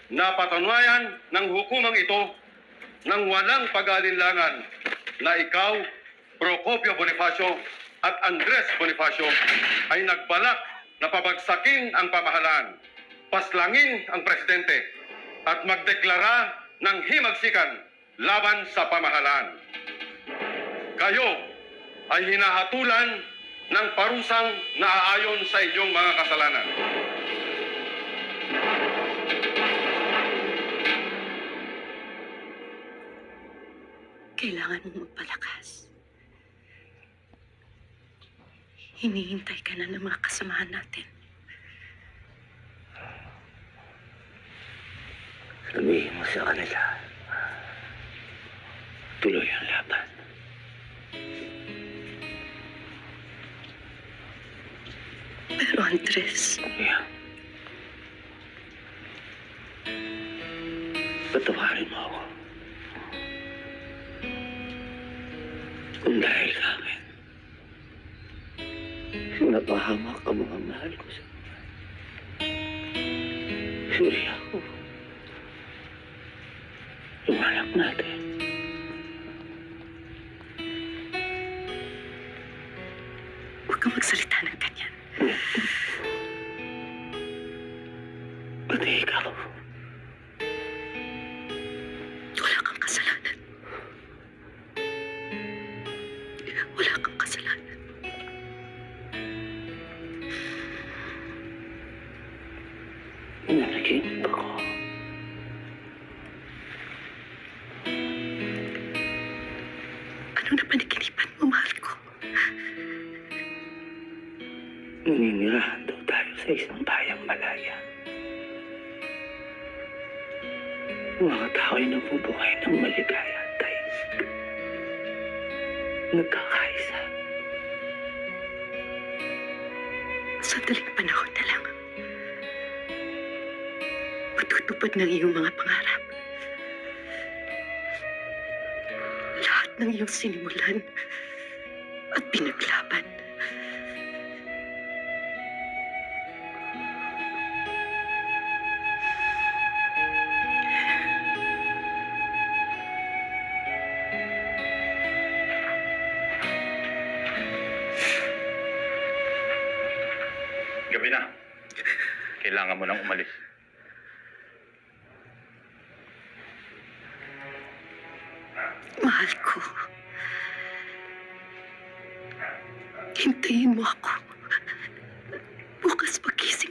Napatunayan ng hukumang ito ng walang pag-alinlangan na ikaw, Procopio Bonifacio at Andres Bonifacio ay nagbalak na pabagsakin ang pamahalaan, paslangin ang presidente at magdeklara ng himagsikan laban sa pamahalaan. Kayo ay hinahatulan ng parusang naaayon sa inyong mga kasalanan. Kailangan mong magpalakas. Hinihintay ka na ng mga kasamahan natin. Sabihin mo sa kanila, tuloy ang laban. Pero Andres, Yeah. Patawarin mo ako. Kung dahil sa akin, napahamak ang mga mahal ko sa buhay. Suri ako. Yung anak natin. huwag kang magsalita ng ganyan. Pati ikaw. Wala kang kasalanan. Wala kang kasalanan. Nanaginip ako. Ano na panikinipan mo, mahal ko? Naninirahan daw tayo sa isang bayang malaya. Mga tao ay nabubuhay ng maligaya at tahimik. Nagkakaisa. Sandaling panahon na lang. Matutupad ng iyong mga pangarap. Lahat ng iyong sinimulan at pinaglaban. Gabi na. Kailangan mo nang umalis. Mahal ko. Hintayin mo ako. Bukas pagising